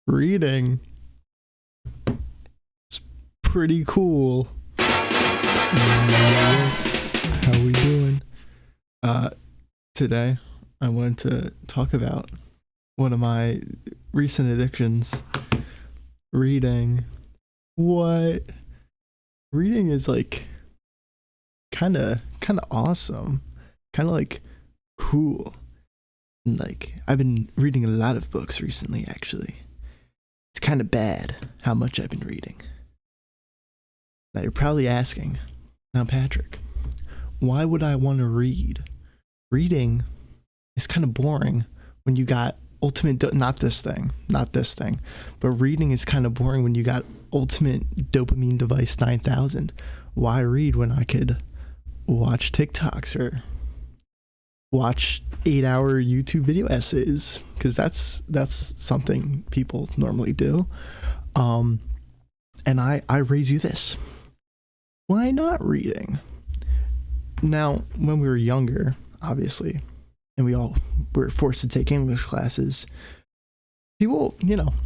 Reading. It's pretty cool. How we doing? Today I wanted to talk about one of my recent addictions. Reading. What? Reading is like kinda awesome. Kinda like cool. And like I've been reading a lot of books recently actually. It's kind of bad how much I've been reading. Now you're probably asking, now Patrick, why would I want to read? Reading is kind of boring when you got not this thing, but reading is kind of boring when you got ultimate dopamine device 9000. Why read when I could watch TikToks or watch 8-hour YouTube video essays? Because that's something people normally do. And I raise you this. Why not reading? Now, when we were younger, obviously, and we all were forced to take English classes, people,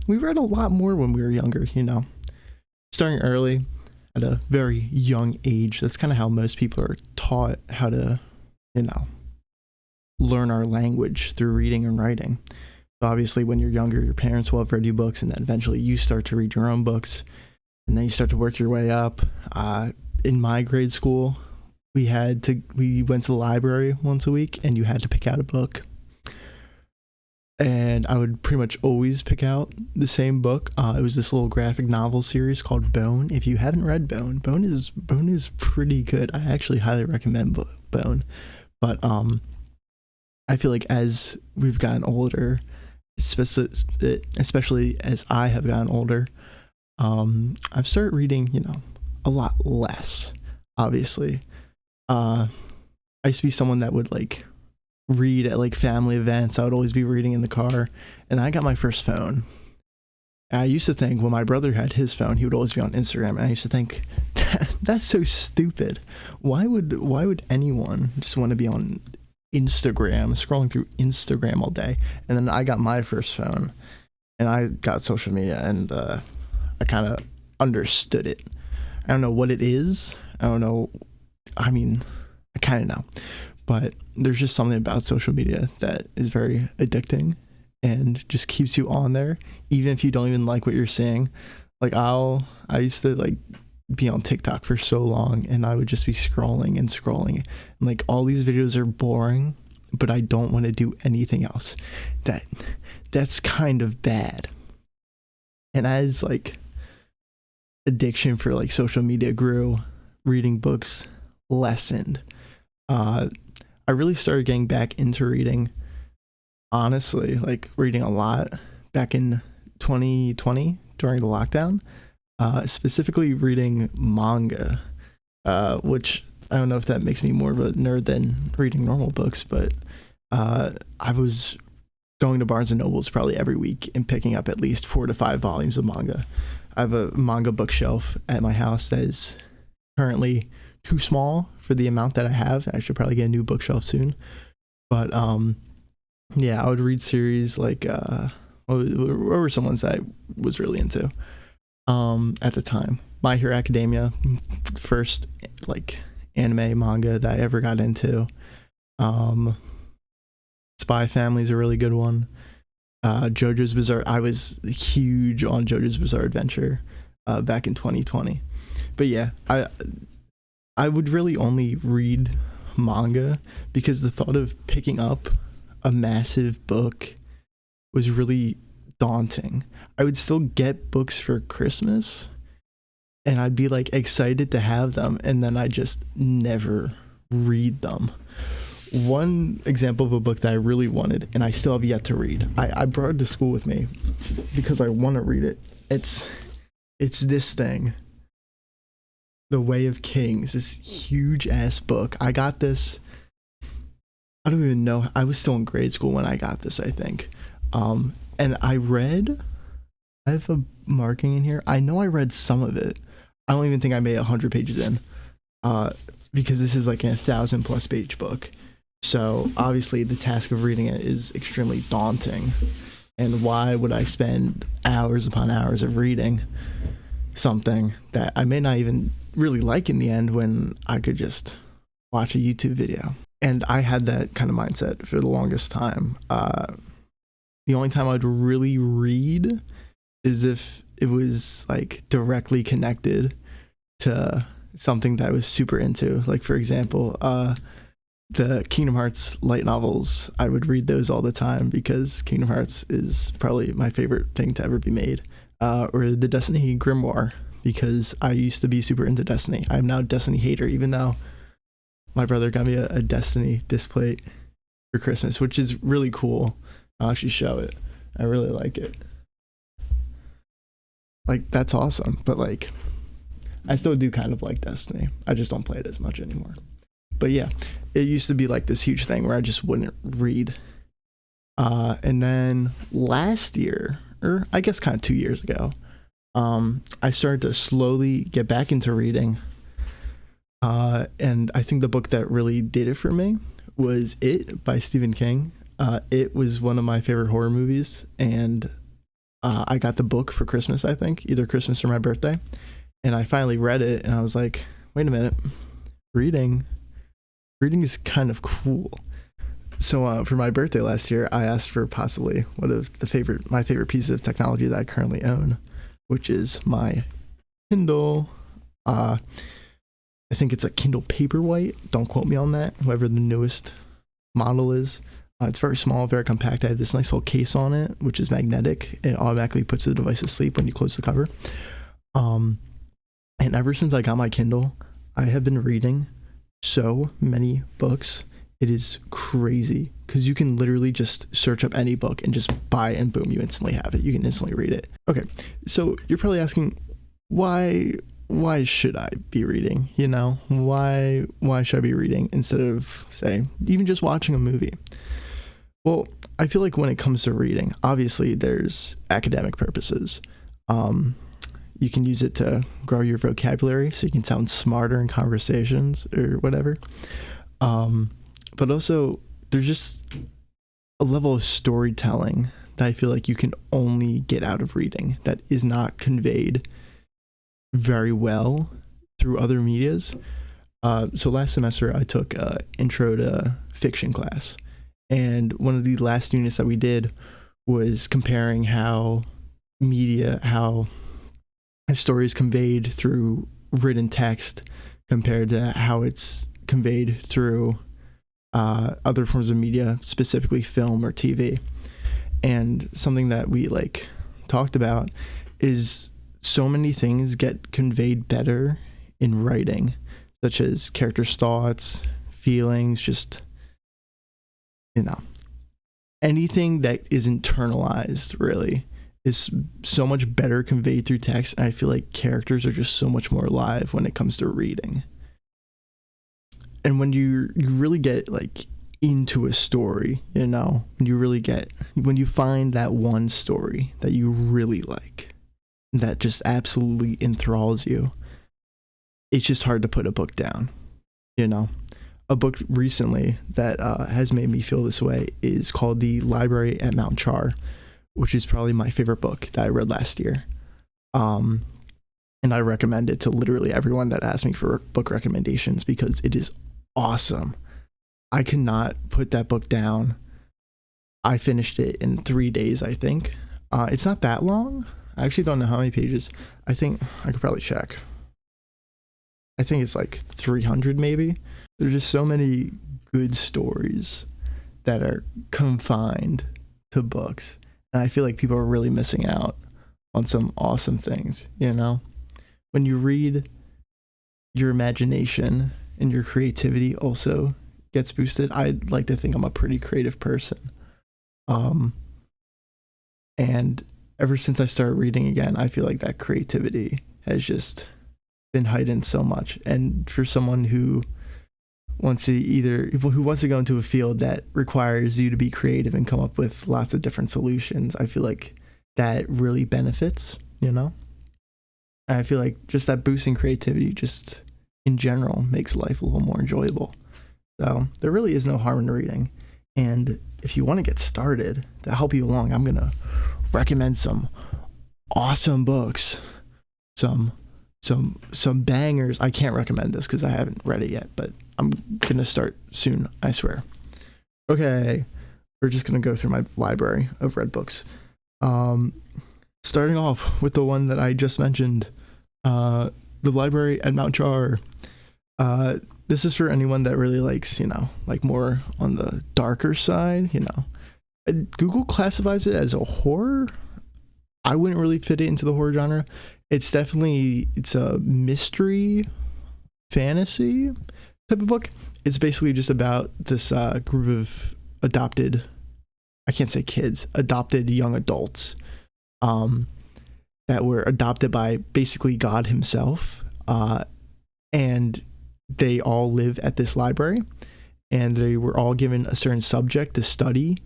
we read a lot more when we were younger, starting early at a very young age. That's kind of how most people are taught how to, learn our language through reading and writing. So obviously, when you're younger, your parents will have read you books, and then eventually you start to read your own books, and then you start to work your way up. In my grade school, we went to the library once a week, and you had to pick out a book. And I would pretty much always pick out the same book. It was this little graphic novel series called Bone. If you haven't read Bone, Bone is pretty good. I actually highly recommend Bone. But I feel like as we've gotten older, especially as I have gotten older, I've started reading, a lot less, obviously. I used to be someone that would like read at like family events. I would always be reading in the car, and I got my first phone. And I used to think when my brother had his phone, he would always be on Instagram, and I used to think, that's so stupid. Why would anyone just want to be on Instagram, scrolling through Instagram all day? And then I got my first phone, and I got social media, and I kind of understood it. I don't know what it is. I don't know. I mean, I kind of know, but there's just something about social media that is very addicting and just keeps you on there, even if you don't even like what you're seeing. Like I used to like be on TikTok for so long, and I would just be scrolling, and like all these videos are boring, but I don't want to do anything else. That's kind of bad. And as like addiction for like social media grew, reading books lessened. I really started getting back into reading, honestly, like reading a lot back in 2020 during the lockdown, specifically reading manga, which I don't know if that makes me more of a nerd than reading normal books, but I was going to Barnes & Nobles probably every week and picking up at least 4 to 5 volumes of manga. I have a manga bookshelf at my house that is currently too small for the amount that I have. I should probably get a new bookshelf soon. But yeah, I would read series like what were some ones that I was really into at the time. My Hero Academia, first like anime manga that I ever got into. Spy Family is a really good one. JoJo's Bizarre. I was huge on JoJo's Bizarre Adventure back in 2020. But yeah, I would really only read manga because the thought of picking up a massive book was really daunting. I would still get books for Christmas, and I'd be like excited to have them, and then I just never read them. One example of a book that I really wanted, and I still have yet to read, I brought it to school with me because I want to read it. It's this thing, The Way of Kings, this huge ass book. I got this, I don't even know, I was still in grade school when I got this, I think. And I have a marking in here. I know I read some of it. I don't even think I made 100 pages in, because this is like a 1,000+ page book. So obviously the task of reading it is extremely daunting. And why would I spend hours upon hours of reading something that I may not even really like in the end when I could just watch a YouTube video? And I had that kind of mindset for the longest time. The only time I'd really read is if it was like directly connected to something that I was super into. Like, for example, the Kingdom Hearts light novels, I would read those all the time because Kingdom Hearts is probably my favorite thing to ever be made. Or the Destiny Grimoire, because I used to be super into Destiny. I'm now a Destiny hater, even though my brother got me a Destiny display for Christmas, which is really cool. I'll actually show it. I really like it. Like, that's awesome. But like, I still do kind of like Destiny. I just don't play it as much anymore. But yeah, it used to be like this huge thing where I just wouldn't read. And then last year, or I guess kind of 2 years ago, I started to slowly get back into reading. And I think the book that really did it for me was It by Stephen King. It was one of my favorite horror movies, and I got the book for Christmas, I think, either Christmas or my birthday. And I finally read it, and I was like, wait a minute, reading is kind of cool. So for my birthday last year, I asked for possibly one of my favorite pieces of technology that I currently own, which is my Kindle. I think it's a Kindle Paperwhite. Don't quote me on that. Whoever the newest model is. It's very small, very compact. I have this nice little case on it, which is magnetic. It automatically puts the device to sleep when you close the cover. And ever since I got my Kindle, I have been reading so many books. It is crazy because you can literally just search up any book and just buy it, and boom, you instantly have it. You can instantly read it. Okay, so you're probably asking, why should I be reading? You know, why should I be reading instead of, say, even just watching a movie? Well, I feel like when it comes to reading, obviously there's academic purposes. You can use it to grow your vocabulary so you can sound smarter in conversations or whatever. But also, there's just a level of storytelling that I feel like you can only get out of reading that is not conveyed very well through other medias. So last semester, I took Intro to Fiction class. And one of the last units that we did was comparing how a story is conveyed through written text compared to how it's conveyed through other forms of media, specifically film or TV. And something that we talked about is so many things get conveyed better in writing, such as characters' thoughts, feelings, just, anything that is internalized really is so much better conveyed through text. And I feel like characters are just so much more alive when it comes to reading. And when you really get into a story, when you find that one story that you really like, that just absolutely enthralls you, it's just hard to put a book down. A book recently that has made me feel this way is called The Library at Mount Char, which is probably my favorite book that I read last year. And I recommend it to literally everyone that asks me for book recommendations because it is awesome. I cannot put that book down. I finished it in 3 days, I think. It's not that long. I actually don't know how many pages. I think I could probably check. I think it's 300 maybe. There's just so many good stories that are confined to books. And I feel like people are really missing out on some awesome things, When you read, your imagination and your creativity also gets boosted. I'd like to think I'm a pretty creative person. And ever since I started reading again, I feel like that creativity has just been heightened so much. And for someone who wants to go into a field that requires you to be creative and come up with lots of different solutions, I feel like that really benefits, And I feel like just that boosting creativity just in general makes life a little more enjoyable. So there really is no harm in reading. And if you want to get started, to help you along, I'm gonna recommend some awesome books, some bangers. I can't recommend this because I haven't read it yet, but I'm gonna start soon, I swear. Okay, we're just gonna go through my library of read books. Starting off with the one that I just mentioned, The Library at Mount Jar. This is for anyone that really likes, like more on the darker side, Google classifies it as a horror. I wouldn't really fit it into the horror genre. It's a mystery fantasy type of book. It's basically just about this group of adopted young adults that were adopted by basically God himself, and they all live at this library, and they were all given a certain subject to study,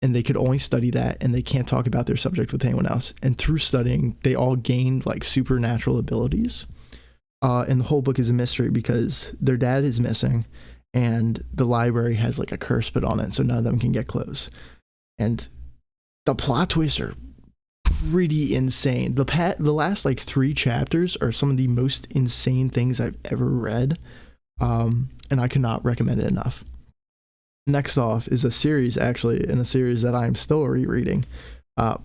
and they could only study that, and they can't talk about their subject with anyone else. And through studying, they all gained like supernatural abilities. And the whole book is a mystery because their dad is missing, and the library has like a curse put on it, so none of them can get close. And the plot twists are pretty insane. The last like 3 chapters are some of the most insane things I've ever read, and I cannot recommend it enough. Next off is a series that I'm still rereading,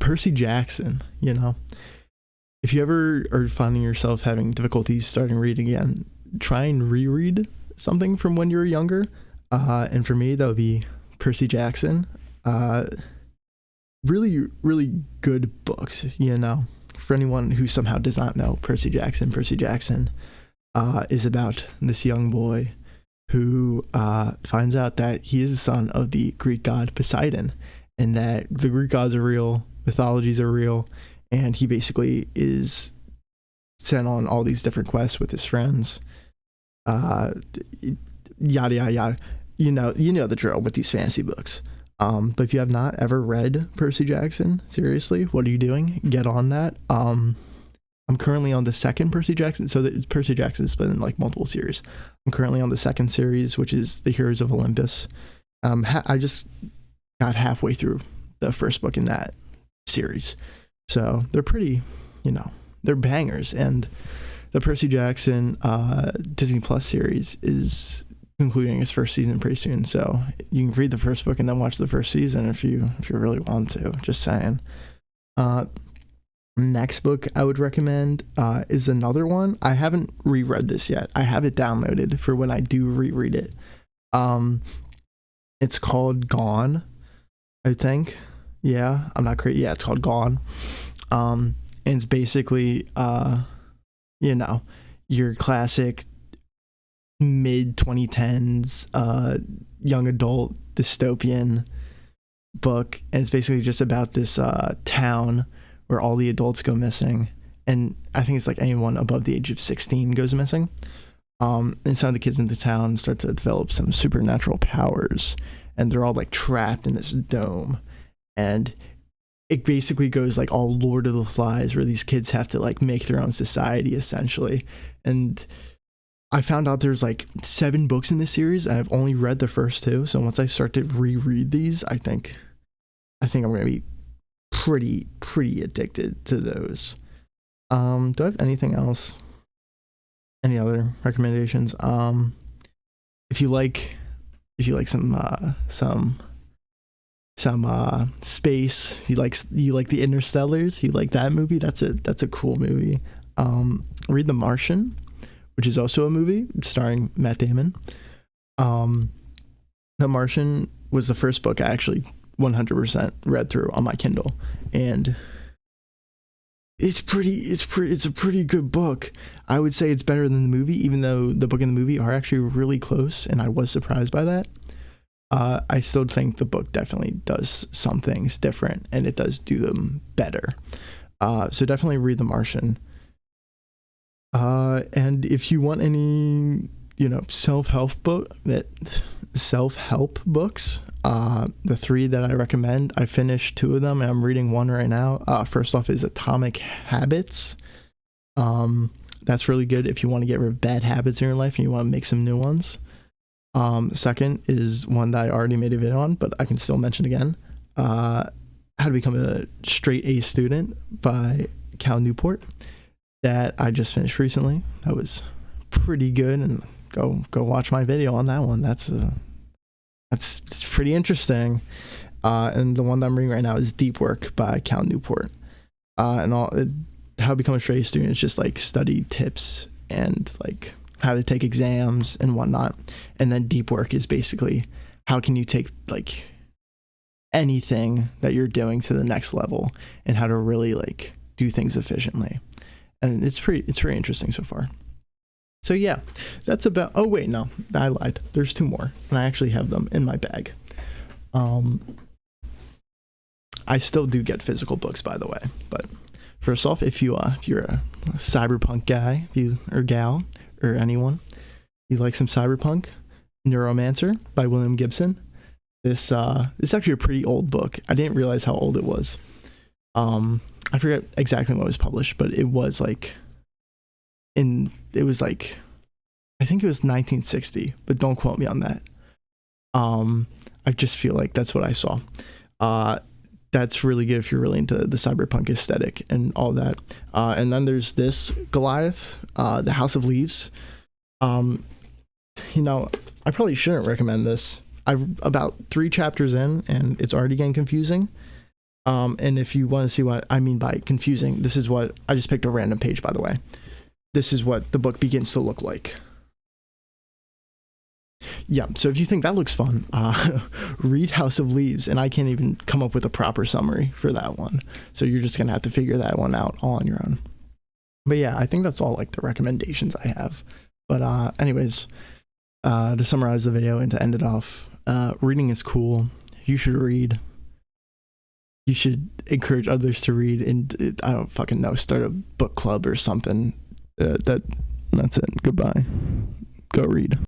Percy Jackson. If you ever are finding yourself having difficulties starting reading again, try and reread something from when you were younger, and for me that would be Percy Jackson. Really, really good books, For anyone who somehow does not know Percy Jackson is about this young boy who finds out that he is the son of the Greek god Poseidon, and that the Greek gods are real, mythologies are real, and he basically is sent on all these different quests with his friends. Yada yada yada. You know the drill with these fantasy books. But if you have not ever read Percy Jackson, seriously, what are you doing? Get on that. I'm currently on the second Percy Jackson. So Percy Jackson's split in like multiple series. I'm currently on the second series, which is The Heroes of Olympus. I just got halfway through the first book in that series. So they're pretty, they're bangers. And the Percy Jackson Disney Plus series is concluding its first season pretty soon, so you can read the first book and then watch the first season if you really want to. Just saying. Next book I would recommend is another one. I haven't reread this yet. I have it downloaded for when I do reread it. It's called Gone, I think. Yeah, I'm not crazy. Yeah, it's called Gone. And it's basically your classic mid 2010s young adult dystopian book, and it's basically just about this town where all the adults go missing, and I think it's like anyone above the age of 16 goes missing, and some of the kids in the town start to develop some supernatural powers, and they're all like trapped in this dome, and it basically goes like all Lord of the Flies, where these kids have to like make their own society essentially. And I found out there's like 7 books in this series, and I've only read the first 2. So once I start to reread these, I think I'm gonna be pretty addicted to those. Do I have anything else? Any other recommendations? If you like some space, you like the Interstellars, you like that movie, that's a cool movie. Read The Martian, which is also a movie starring Matt Damon. The Martian was the first book I actually 100% read through on my Kindle, and it's a pretty good book. I would say it's better than the movie, even though the book and the movie are actually really close, and I was surprised by that. I still think the book definitely does some things different, and it does do them better. So definitely read The Martian. And if you want any, self-help books, the 3 that I recommend, I finished 2 of them, and I'm reading 1 right now. First off is Atomic Habits. That's really good if you want to get rid of bad habits in your life and you want to make some new ones. Second is one that I already made a video on, but I can still mention again. How to Become a Straight A Student by Cal Newport, that I just finished recently. That was pretty good, and go watch my video on that one. That's pretty interesting. And the one that I'm reading right now is Deep Work by Cal Newport. How to Become a Straight A Student is just like study tips and like how to take exams and whatnot. And then Deep Work is basically how can you take like anything that you're doing to the next level and how to really like do things efficiently. And it's pretty interesting so far. So yeah, that's about, oh wait, no, I lied. There's two more and I actually have them in my bag. I still do get physical books, by the way, but first off, if you're a cyberpunk guy, or gal, or anyone, you like some cyberpunk, Neuromancer by William Gibson. This is actually a pretty old book. I didn't realize how old it was. I forget exactly when it was published, but it was like I think it was 1960, but don't quote me on that. I just feel like that's what I saw. That's really good if you're really into the cyberpunk aesthetic and all that. And then there's this Goliath, The House of Leaves. I probably shouldn't recommend this. I'm about 3 chapters in and it's already getting confusing. And if you want to see what I mean by confusing, this is what I just picked a random page, by the way. This is what the book begins to look like. Yeah, so if you think that looks fun, read House of Leaves, and I can't even come up with a proper summary for that one. So you're just going to have to figure that one out all on your own. But yeah, I think that's all like the recommendations I have. But anyways, to summarize the video and to end it off, reading is cool. You should read. You should encourage others to read, and I don't fucking know, start a book club or something. That's it. Goodbye. Go read.